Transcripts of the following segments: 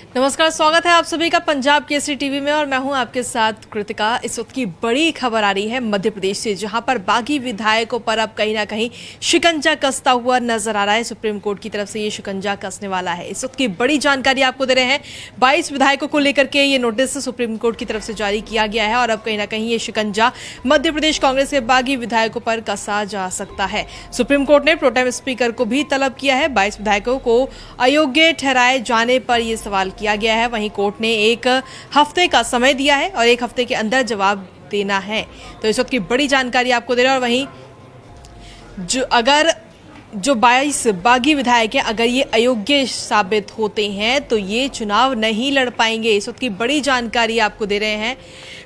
नमस्कार, स्वागत है आप सभी का पंजाब केसरी टीवी में और मैं हूं आपके साथ कृतिका। इस वक्त की बड़ी खबर आ रही है मध्य प्रदेश से, जहां पर बागी विधायकों पर अब कहीं ना कहीं शिकंजा कसता हुआ नजर आ रहा है। सुप्रीम कोर्ट की तरफ से ये शिकंजा कसने वाला है। इस वक्त की बड़ी जानकारी आपको दे रहे हैं। 22 विधायकों को लेकर के ये नोटिस सुप्रीम कोर्ट की तरफ से जारी किया गया है और अब कहीं ना कहीं ये शिकंजा मध्य प्रदेश कांग्रेस के बागी विधायकों पर कसा जा सकता है। सुप्रीम कोर्ट ने प्रोटेम स्पीकर को भी तलब किया है। 22 विधायकों को अयोग्य ठहराए जाने पर यह सवाल किया गया है। वहीं कोर्ट ने 1 हफ्ते का समय दिया है और 1 हफ्ते के अंदर जवाब देना है। तो इस वक्त की बड़ी जानकारी आपको दे रहे हैं। और वहीं जो 22 बागी विधायक हैं, अगर ये अयोग्य साबित होते हैं तो ये चुनाव नहीं लड़ पाएंगे। इस वक्त की बड़ी जानकारी आपको दे रहे हैं।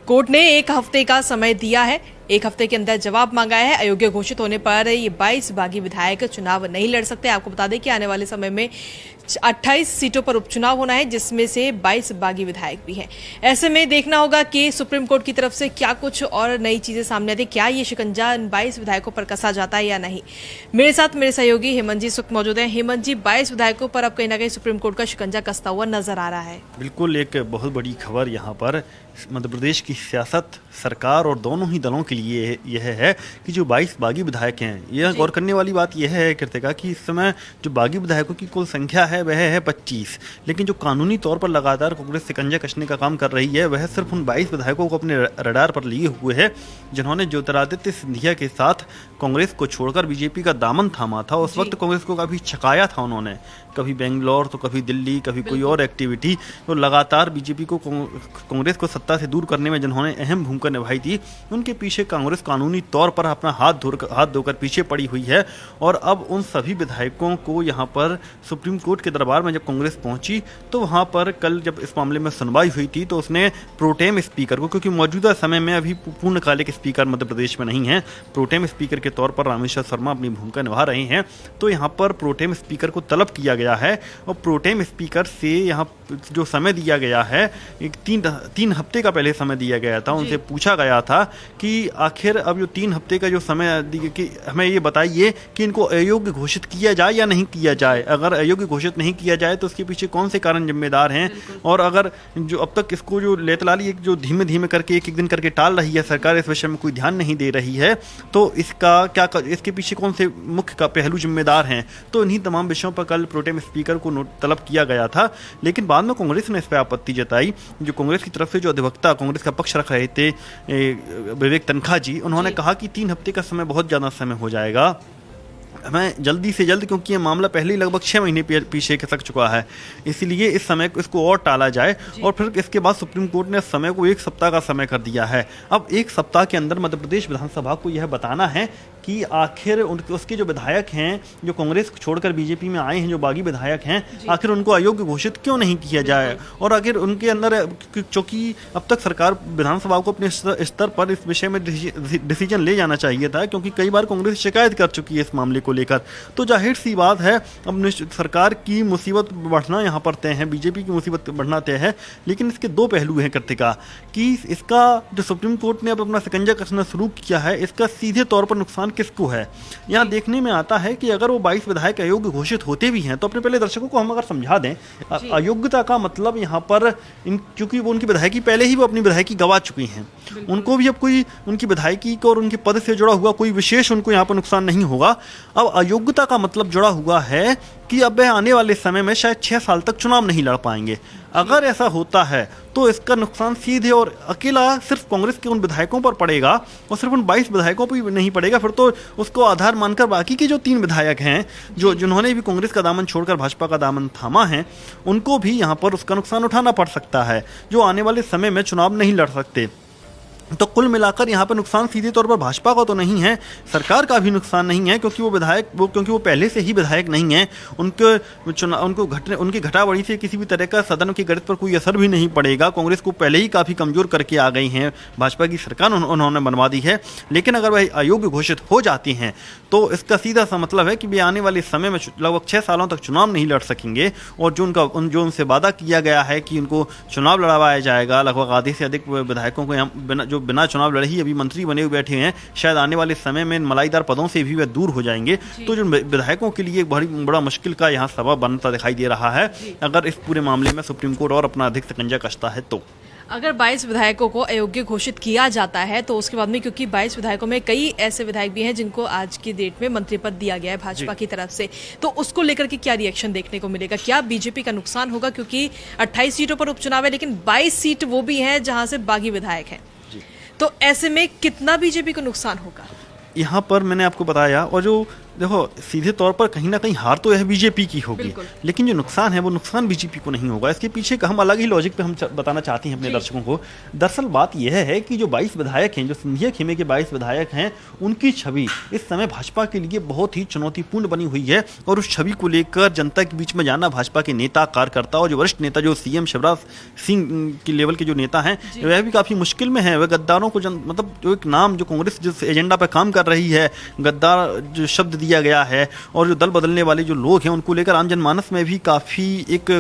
कोर्ट ने 1 हफ्ते का समय दिया है, 1 हफ्ते के अंदर जवाब मांगा है। अयोग्य घोषित होने पर ये 22 बागी विधायक चुनाव नहीं लड़ सकते। आपको बता दें कि आने वाले समय में 28 सीटों पर उपचुनाव होना है, जिसमें से 22 बागी विधायक भी हैं। ऐसे में देखना होगा कि सुप्रीम कोर्ट की तरफ से क्या कुछ और नई चीजें सामने आती है। क्या ये शिकंजा 22 विधायकों पर कसा जाता है या नहीं। मेरे साथ मेरे सहयोगी हेमंत जी सुख मौजूद हैं। हेमंत जी, 22 विधायकों पर अब कहीं ना कहीं सुप्रीम कोर्ट का शिकंजा कसता हुआ नजर आ रहा है। बिल्कुल, एक बहुत बड़ी खबर यहाँ पर मध्य प्रदेश की सियासत, सरकार और दोनों ही दलों के लिए यह है कि जो 22 बागी विधायक हैं, यह गौर करने वाली बात यह है कृतिका कि इस समय जो बागी विधायकों की कुल संख्या है वह है 25, लेकिन जो कानूनी तौर पर लगातार कांग्रेस शिकंजा कसने का काम कर रही है वह सिर्फ उन 22 विधायकों को अपने रडार पर लिए हुए है जिन्होंने ज्योतिरादित्य सिंधिया के साथ कांग्रेस को छोड़कर बीजेपी का दामन थामा था। उस वक्त कांग्रेस को काफ़ी छकाया था उन्होंने, कभी बेंगलोर तो कभी दिल्ली, कभी कोई और एक्टिविटी। तो लगातार बीजेपी को, कांग्रेस को सत्ता से दूर करने में जिन्होंने अहम भूमिका निभाई थी, उनके पीछे कांग्रेस कानूनी तौर पर अपना हाथ धोकर पीछे पड़ी हुई है। और अब उन सभी विधायकों को यहाँ पर सुप्रीम कोर्ट के दरबार में जब कांग्रेस पहुंची तो वहाँ पर कल जब इस मामले में सुनवाई हुई थी तो उसने प्रोटेम स्पीकर को, क्योंकि मौजूदा समय में अभी पूर्णकालिक स्पीकर मध्य प्रदेश में नहीं है, प्रोटेम स्पीकर के तौर पर रामेश्वर शर्मा अपनी भूमिका निभा रहे हैं, तो यहाँ पर प्रोटेम स्पीकर को तलब किया गया है। और प्रोटेम स्पीकर से यहाँ जो समय दिया गया है, एक 3 हफ्ते का पहले समय दिया गया था, उनसे पूछा गया था कि आखिर अब जो 3 हफ्ते का जो समय कि हमें ये बताइए कि इनको अयोग्य घोषित किया जाए या नहीं किया जाए। अगर अयोग्य घोषित नहीं किया जाए तो उसके पीछे कौन से कारण जिम्मेदार हैं, और अगर जो अब तक इसको जो लेतलाली जो धीमे धीमे करके एक दिन करके टाल रही है सरकार, इस विषय में कोई ध्यान नहीं दे रही है, तो इसका क्या, इसके पीछे कौन से मुख्य का पहलू जिम्मेदार हैं। तो इन्हीं तमाम विषयों पर कल प्रोटेम स्पीकर को तलब किया गया था, लेकिन बाद में कांग्रेस ने इस पर आपत्ति जताई। जो कांग्रेस की तरफ से जो अधिवक्ता कांग्रेस का पक्ष रख रहे थे विवेक तनखा जी, उन्होंने कहा कि 3 हफ्ते का समय बहुत ज़्यादा समय हो जाएगा, हमें जल्दी से जल्द, क्योंकि ये मामला पहले ही लगभग 6 महीने पीछे खिसक चुका है, इसलिए इस समय को इसको और टाला जाए। और फिर इसके बाद सुप्रीम कोर्ट ने समय को 1 सप्ताह का समय कर दिया है। अब 1 सप्ताह के अंदर मध्य प्रदेश विधानसभा को यह बताना है कि आखिर उसके जो विधायक हैं, जो कांग्रेस को छोड़कर बीजेपी में आए हैं, जो बागी विधायक हैं, आखिर उनको अयोग्य घोषित क्यों नहीं किया जाए। और आखिर उनके अंदर, चूंकि अब तक सरकार विधानसभा को अपने स्तर पर इस विषय में डिसीजन ले जाना चाहिए था, क्योंकि कई बार कांग्रेस शिकायत कर चुकी है इस मामले को लेकर, तो जाहिर सी बात है अब सरकार की मुसीबत बढ़ना यहाँ पर तय है, बीजेपी की मुसीबत बढ़ना तय है। लेकिन इसके 2 पहलू हैं कृतिका, कि इसका जो सुप्रीम कोर्ट ने अब अपना शिकंजा कसना शुरू किया है, इसका सीधे तौर पर नुकसान किसको है। यहाँ देखने में आता है कि अगर वो 22 विधायक अयोग्य घोषित होते भी हैं, तो अपने पहले दर्शकों को हम अगर समझा दें, अयोग्यता का मतलब यहाँ पर क्योंकि वो उनकी विधायकी पहले ही वो अपनी विधायकी गंवा चुकी हैं, उनको भी अब कोई उनकी विधायकी को और उनके पद से जुड़ा हुआ कोई विशेष उनको यहाँ पर नुकसान नहीं होगा। अब अयोग्यता का मतलब जुड़ा हुआ है कि अब वह आने वाले समय में शायद 6 साल तक चुनाव नहीं लड़ पाएंगे। अगर ऐसा होता है तो इसका नुकसान सीधे और अकेला सिर्फ कांग्रेस के उन विधायकों पर पड़ेगा, और सिर्फ उन 22 विधायकों पर नहीं पड़ेगा, फिर तो उसको आधार मानकर बाकी के जो 3 विधायक हैं, जिन्होंने भी कांग्रेस का दामन छोड़कर भाजपा का दामन थामा है, उनको भी यहाँ पर उसका नुकसान उठाना पड़ सकता है, जो आने वाले समय में चुनाव नहीं लड़ सकते। तो कुल मिलाकर यहाँ पर नुकसान सीधे तौर पर भाजपा का तो नहीं है, सरकार का भी नुकसान नहीं है, क्योंकि वो पहले से ही विधायक नहीं है, उनकी घटाबढ़ी से किसी भी तरह का सदन की गणित पर कोई असर भी नहीं पड़ेगा। कांग्रेस को पहले ही काफ़ी कमज़ोर करके आ गई हैं, भाजपा की सरकार उन्होंने बनवा दी है। लेकिन अगर वह अयोग्य घोषित हो जाती हैं तो इसका सीधा सा मतलब है कि वे आने वाले समय में लगभग 6 सालों तक चुनाव नहीं लड़ सकेंगे, और जो उनसे वादा किया गया है कि उनको चुनाव लड़वाया जाएगा, लगभग आधे से अधिक विधायकों को यहाँ जो बिना चुनाव लड़े ही अभी मंत्री बने हुए बैठे हैं, शायद आने वाले समय में मलाईदार पदों से भी वे दूर हो जाएंगे। तो जो विधायकों के लिए एक बड़ा मुश्किल का यहाँ सबब बनता दिखाई दे रहा है अगर इस पूरे मामले में सुप्रीम कोर्ट और अपना अधिक शिकंजा कसता है तो। अगर 22 विधायकों को अयोग्य घोषित किया जाता है तो उसके बाद में, क्योंकि 22 विधायकों में कई ऐसे विधायक भी हैं जिनको आज की डेट में मंत्री पद दिया गया है भाजपा की तरफ से, तो उसको लेकर के क्या रिएक्शन देखने को मिलेगा? क्या बीजेपी का नुकसान होगा? क्योंकि 28 सीटों पर उपचुनाव है लेकिन 22 सीट वो भी हैं जहां से बागी विधायक हैं, तो ऐसे में कितना बीजेपी को नुकसान होगा? यहाँ पर मैंने आपको बताया, और जो देखो सीधे तौर पर कहीं ना कहीं हार तो यह बीजेपी की होगी, लेकिन जो नुकसान है वो नुकसान बीजेपी को नहीं होगा। इसके पीछे का हम अलग ही लॉजिक पे हम बताना चाहते हैं अपने दर्शकों को। दरअसल बात यह है कि जो 22 विधायक हैं, जो सिंधिया खेमे के 22 विधायक हैं, उनकी छवि इस समय भाजपा के लिए बहुत ही चुनौतीपूर्ण बनी हुई है, और उस छवि को लेकर जनता के बीच में जाना भाजपा के नेता, कार्यकर्ता और जो वरिष्ठ नेता जो सीएम शिवराज सिंह के लेवल के जो नेता हैं, वह भी काफ़ी मुश्किल में है। वह गद्दारों को मतलब जो एक नाम जो कांग्रेस जिस एजेंडा पर काम कर रही है, गद्दार जो शब्द दिया गया है, और जो दल बदलने वाले जो लोग हैं उनको लेकर आम जनमानस में भी काफ़ी एक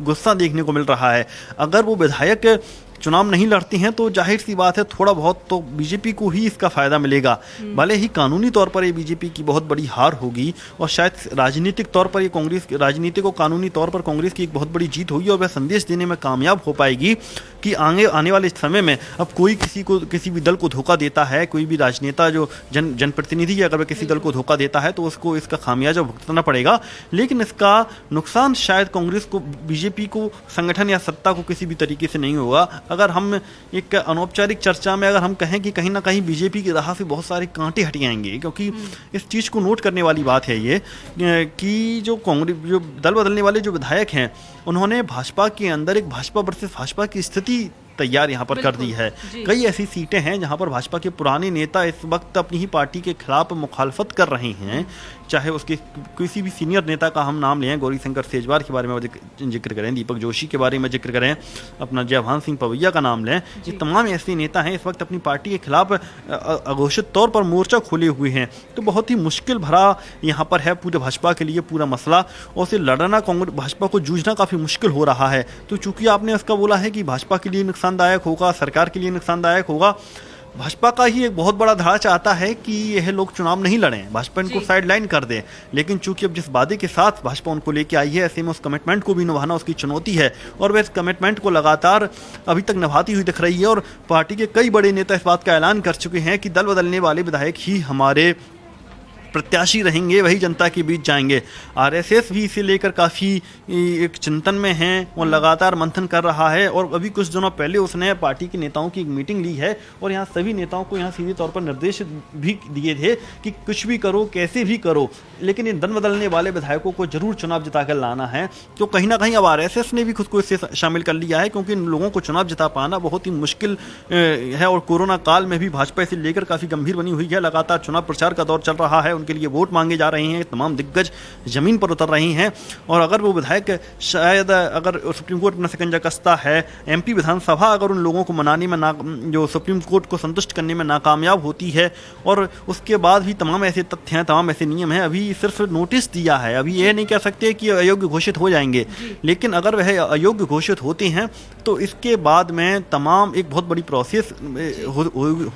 गुस्सा देखने को मिल रहा है। अगर वो विधायक चुनाव नहीं लड़ती हैं तो जाहिर सी बात है थोड़ा बहुत तो बीजेपी को ही इसका फायदा मिलेगा। भले ही कानूनी तौर पर ये बीजेपी की बहुत बड़ी हार होगी, और शायद राजनीतिक तौर पर ये कांग्रेस, राजनीतिक और कानूनी तौर पर कांग्रेस की एक बहुत बड़ी जीत होगी, और वह संदेश देने में कामयाब हो पाएगी कि आने वाले समय में अब कोई किसी भी दल को धोखा देता है, कोई भी राजनेता जो जनप्रतिनिधि अगर वह किसी दल को धोखा देता है तो उसको इसका खामियाजा भुगतना पड़ेगा। लेकिन इसका नुकसान शायद कांग्रेस को, बीजेपी को, संगठन या सत्ता को किसी भी तरीके से नहीं होगा। अगर हम एक अनौपचारिक चर्चा में अगर हम कहें कि कहीं ना कहीं बीजेपी की राह से बहुत सारे कांटे हट जाएंगे, क्योंकि इस चीज़ को नोट करने वाली बात है ये कि जो कांग्रेस, जो दल बदलने वाले जो विधायक हैं, उन्होंने भाजपा के अंदर एक भाजपा वर्सेस भाजपा की स्थिति तैयार यहाँ पर कर दी है। कई ऐसी सीटें हैं जहाँ पर भाजपा के पुराने नेता इस वक्त अपनी ही पार्टी के खिलाफ मुखालफत कर रहे हैं, चाहे उसके किसी भी सीनियर नेता का हम नाम लें, गौरी शंकर सेजवार के बारे में जिक्र करें, दीपक जोशी के बारे में जिक्र करें, अपना जयभान सिंह पवैया का नाम लें, ये तमाम ऐसे नेता हैं इस वक्त अपनी पार्टी के खिलाफ अघोषित तौर पर मोर्चा खोले हुए हैं। तो बहुत ही मुश्किल भरा यहाँ पर है पूरे भाजपा के लिए पूरा मसला, और उसे लड़ना, कांग्रेस भाजपा को जूझना काफ़ी मुश्किल हो रहा है। तो चूंकि आपने इसका बोला है कि भाजपा के लिए नुकसानदायक होगा, सरकार के लिए नुकसानदायक होगा, भाजपा का ही एक बहुत बड़ा धड़ा चाहता है कि यह लोग चुनाव नहीं लड़ें, भाजपा इनको साइडलाइन कर दे। लेकिन चूंकि अब जिस वादे के साथ भाजपा उनको लेके आई है, ऐसे में उस कमिटमेंट को भी निभाना उसकी चुनौती है, और वह इस कमिटमेंट को लगातार अभी तक निभाती हुई दिख रही है। और पार्टी के कई बड़े नेता इस बात का ऐलान कर चुके हैं कि दल बदलने वाले विधायक ही हमारे प्रत्याशी रहेंगे, वही जनता के बीच जाएंगे। आरएसएस भी इसे लेकर काफ़ी एक चिंतन में है और लगातार मंथन कर रहा है, और अभी कुछ दिनों पहले उसने पार्टी के नेताओं की एक मीटिंग ली है, और यहाँ सभी नेताओं को यहाँ सीधे तौर पर निर्देश भी दिए थे कि कुछ भी करो, कैसे भी करो, लेकिन इन दल बदलने वाले विधायकों को जरूर चुनाव जिताकर लाना है। तो कहीं ना कहीं अब आरएसएस ने भी खुद को इससे शामिल कर लिया है, क्योंकि इन लोगों को चुनाव जिता पाना बहुत ही मुश्किल है, और कोरोना काल में भी भाजपा इसे लेकर काफ़ी गंभीर बनी हुई है। लगातार चुनाव प्रचार का दौर चल रहा है, उनके लिए वोट मांगे जा रहे हैं, तमाम दिग्गज जमीन पर उतर रही हैं, और अगर वो विधायक शायद अगर सुप्रीम कोर्ट अपना शिकंजा कसता है, एमपी विधानसभा अगर उन लोगों को मनाने में जो सुप्रीम कोर्ट को संतुष्ट करने में नाकामयाब होती है, और उसके बाद भी तमाम ऐसे तथ्य हैं, तमाम ऐसे नियम हैं, अभी सिर्फ नोटिस दिया है, अभी ये नहीं कह सकते कि अयोग्य घोषित हो जाएंगे, लेकिन अगर वह अयोग्य घोषित होते हैं तो इसके बाद में तमाम एक बहुत बड़ी प्रोसेस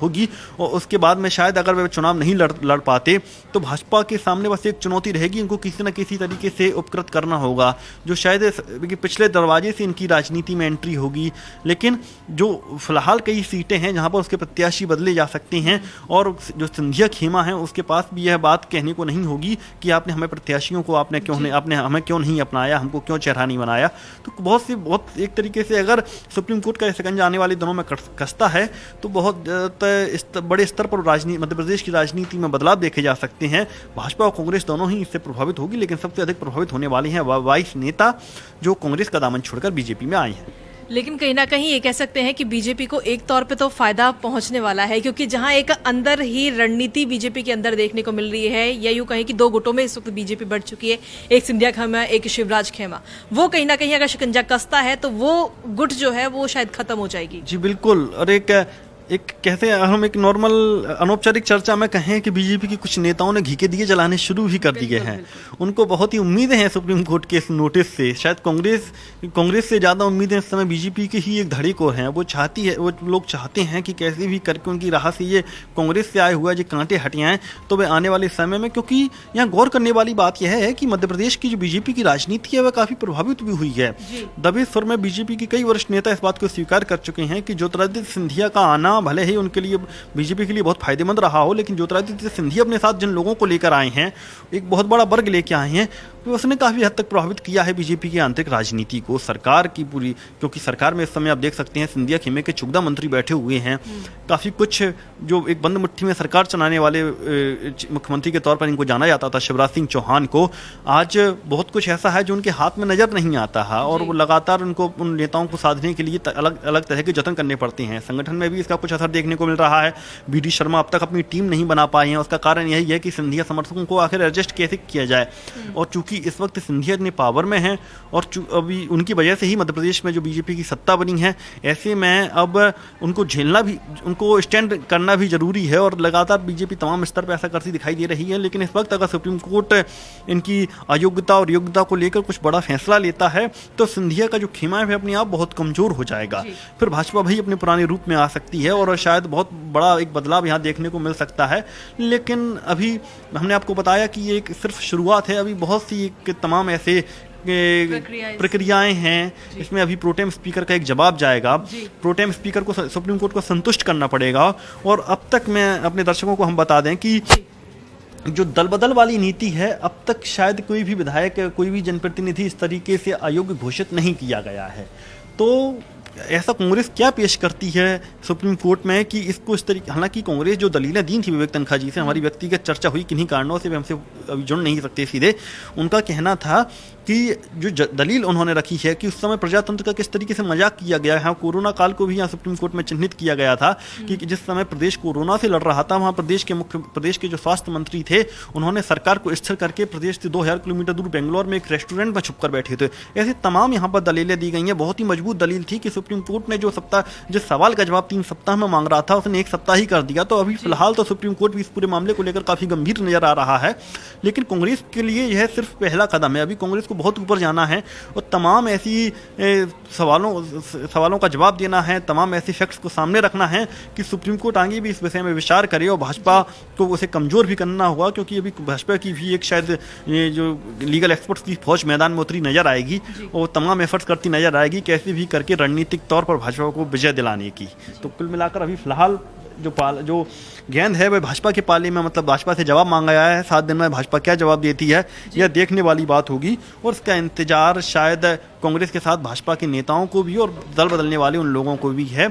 होगी, और उसके बाद में शायद अगर वह चुनाव नहीं लड़ पाते तो भाजपा के सामने बस एक चुनौती रहेगी, इनको किसी न किसी तरीके से उपकृत करना होगा, जो शायद पिछले दरवाजे से इनकी राजनीति में एंट्री होगी। लेकिन जो फिलहाल कई सीटें हैं जहां पर उसके प्रत्याशी बदले जा सकते हैं, और जो सिंधिया खेमा है उसके पास भी यह बात कहने को नहीं होगी कि आपने हमें प्रत्याशियों को आपने हमें क्यों नहीं अपनाया, हमको क्यों चेहरा नहीं बनाया। तो बहुत एक तरीके से अगर सुप्रीम कोर्ट का शिकंजा आने वाले दिनों में कसता है तो बहुत बड़े स्तर पर मध्य प्रदेश की राजनीति में बदलाव देखे जा सकते हैं। भाजपा और कांग्रेस दोनों ही इससे प्रभावित होगी, लेकिन सबसे अधिक प्रभावित होने वाले हैं 22 नेता जो कांग्रेस का दामन छोड़कर बीजेपी में आए हैं। लेकिन कहीं ना कहीं ये कह सकते हैं कि बीजेपी को एक तौर पे तो फायदा पहुंचने वाला है, क्योंकि जहां एक अंदर ही रणनीति बीजेपी के अंदर देखने को मिल रही है, या यूं कहें कि दो गुटों में इस वक्त बीजेपी बढ़ चुकी है, एक सिंधिया खेमा, एक शिवराज खेमा, वो कहीं ना कहीं अगर शिकंजा कसता है तो वो गुट जो है वो शायद खत्म हो जाएगी। जी बिल्कुल, और एक एक कहते हैं हम एक नॉर्मल अनौपचारिक चर्चा में कहें कि बीजेपी के कुछ नेताओं ने घी के दिए जलाने शुरू भी कर दिए हैं। उनको बहुत ही उम्मीदें हैं सुप्रीम कोर्ट के इस नोटिस से। शायद कांग्रेस से ज़्यादा उम्मीदें इस समय बीजेपी की ही एक धड़ी को हैं। वो लोग चाहते हैं कि कैसे भी करके उनकी राह से ये कांग्रेस से आए हुआ जो कांटे हट जाएं, तो वे आने वाले समय में, क्योंकि यहाँ गौर करने वाली बात यह है कि मध्य प्रदेश की जो बीजेपी की राजनीति है वह काफ़ी प्रभावित भी हुई है। दबे सुर में बीजेपी के कई वरिष्ठ नेता इस बात को स्वीकार कर चुके हैं कि ज्योतिरादित्य सिंधिया का आना भले ही उनके लिए बीजेपी के लिए बहुत फायदेमंद रहा हो, लेकिन ज्योतिरादित्य सिंधिया अपने साथ जिन लोगों को लेकर आए हैं, एक बहुत बड़ा वर्ग लेकर आए हैं, तो उसने काफ़ी हद तक प्रभावित किया है बीजेपी की आंतरिक राजनीति को, सरकार की पूरी। क्योंकि सरकार में इस समय आप देख सकते हैं सिंधिया खेमे के चुगदा मंत्री बैठे हुए हैं। काफ़ी कुछ जो एक बंद मुट्ठी में सरकार चलाने वाले मुख्यमंत्री के तौर पर इनको जाना जाता था, शिवराज सिंह चौहान को, आज बहुत कुछ ऐसा है जो उनके हाथ में नजर नहीं आता है और वो लगातार उन नेताओं को साधने के लिए अलग अलग तरह के जतन करने पड़ते हैं। संगठन में भी इसका कुछ असर देखने को मिल रहा है। बीडी शर्मा अब तक अपनी टीम नहीं बना पाए हैं। उसका कारण यही है कि सिंधिया समर्थकों को आखिर एडजस्ट कैसे किया जाए, और चूंकि इस वक्त सिंधिया इतने पावर में हैं और अभी उनकी वजह से ही मध्य प्रदेश में जो बीजेपी की सत्ता बनी है, ऐसे में अब उनको झेलना भी, उनको स्टैंड करना भी जरूरी है। और लगातार बीजेपी तमाम स्तर पर ऐसा करती दिखाई दे रही है। लेकिन इस वक्त अगर सुप्रीम कोर्ट इनकी अयोग्यता और योग्यता को लेकर कुछ बड़ा फैसला लेता है तो सिंधिया का जो खेमा है अपने आप बहुत कमजोर हो जाएगा। फिर भाजपा भी अपने पुराने रूप में आ सकती है और शायद बहुत बड़ा एक बदलाव यहाँ देखने को मिल सकता है। लेकिन अभी हमने आपको बताया कि ये एक सिर्फ शुरुआत है। अभी बहुत सी तमाम ऐसे प्रक्रियाएं हैं। इसमें अभी प्रोटेम स्पीकर का एक जवाब जाएगा। प्रोटेम स्पीकर को सुप्रीम कोर्ट को संतुष्ट करना पड़ेगा। और अब तक मैं अपने दर्शकों को हम बता दें कि जो दल बदल वाली नीति है, अब तक शायद कोई भी विधायक, कोई भी जनप्रतिनिधि इस तरीके से अयोग्य घोषित नहीं किया गया है। तो ऐसा कांग्रेस क्या पेश करती है सुप्रीम कोर्ट में कि इसको इस तरीके, हालांकि कांग्रेस जो दलीलें दी थी विवेक तनखा जी से, हमारी व्यक्तिगत चर्चा हुई किन्हीं कारणों से, वे हमसे अभी जुड़ नहीं सकते सीधे। उनका कहना था कि जो दलील उन्होंने रखी है कि उस समय प्रजातंत्र का किस तरीके से मजाक किया गया है। कोरोना काल को भी यहाँ सुप्रीम कोर्ट में चिन्हित किया गया था कि जिस समय प्रदेश कोरोना से लड़ रहा था, वहाँ प्रदेश के जो स्वास्थ्य मंत्री थे, उन्होंने सरकार को स्थिर करके प्रदेश से 2000 किलोमीटर दूर बेंगलोर में एक रेस्टोरेंट में छुपकर बैठे थे। ऐसे तमाम यहाँ पर दलीलें दी गई हैं। बहुत ही मजबूत दलील थी कि सुप्रीम कोर्ट ने जिस सवाल का जवाब 3 सप्ताह में मांग रहा था, उसने 1 सप्ताह ही कर दिया। तो अभी फिलहाल तो सुप्रीम कोर्ट भी इस पूरे मामले को लेकर काफी गंभीर नजर आ रहा है। लेकिन कांग्रेस के लिए यह सिर्फ पहला कदम है। अभी कांग्रेस को बहुत ऊपर जाना है और तमाम ऐसी सवालों का जवाब देना है, तमाम ऐसे फैक्ट्स को सामने रखना है कि सुप्रीम कोर्ट आगे भी इस विषय में विचार करे और भाजपा को उसे कमजोर भी करना होगा। क्योंकि अभी भाजपा की भी एक शायद ये जो लीगल एक्सपर्ट्स की फौज मैदान में उतरी नजर आएगी और तमाम एफर्ट्स करती नजर आएगी कैसे भी करके रणनीतिक तौर पर भाजपा को विजय दिलाने की। तो कुल मिलाकर अभी फिलहाल जो गेंद है वह भाजपा के पाले में, मतलब भाजपा से जवाब मांगा गया है। 7 दिन में भाजपा क्या जवाब देती है यह देखने वाली बात होगी। और इसका इंतजार शायद कांग्रेस के साथ भाजपा के नेताओं को भी और दल बदलने वाले उन लोगों को भी है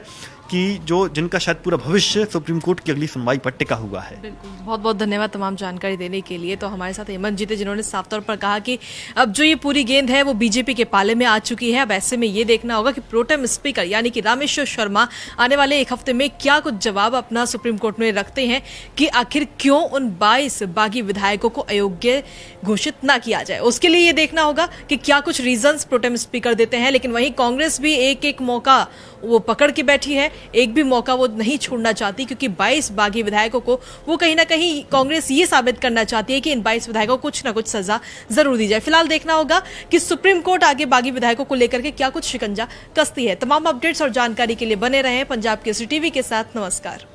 कि जिनका शायद पूरा भविष्य सुप्रीम कोर्ट की अगली सुनवाई पर टिका हुआ है। बिल्कुल, बहुत बहुत धन्यवाद तमाम जानकारी देने के लिए। तो हमारे साथ हेमंत जी थे जिन्होंने साफ तौर पर कहा कि अब जो ये पूरी गेंद है वो बीजेपी के पाले में आ चुकी है। अब ऐसे में ये देखना होगा कि प्रोटेम स्पीकर यानी कि रामेश्वर शर्मा आने वाले एक हफ्ते में क्या कुछ जवाब अपना सुप्रीम कोर्ट में रखते हैं कि आखिर क्यों उन 22 बागी विधायकों को अयोग्य घोषित ना किया जाए। उसके लिए ये देखना होगा कि क्या कुछ रीजंस प्रोटेम स्पीकर देते हैं। लेकिन वहीं कांग्रेस भी एक एक मौका वो पकड़ के बैठी है, एक भी मौका वो नहीं छोड़ना चाहती, क्योंकि 22 बागी विधायकों को वो कहीं ना कहीं कांग्रेस ये साबित करना चाहती है कि इन 22 विधायकों को कुछ ना कुछ सजा जरूर दी जाए। फिलहाल देखना होगा कि सुप्रीम कोर्ट आगे बागी विधायकों को लेकर के क्या कुछ शिकंजा कसती है। तमाम अपडेट्स और जानकारी के लिए बने रहें पंजाब केसरी टीवी के साथ। नमस्कार।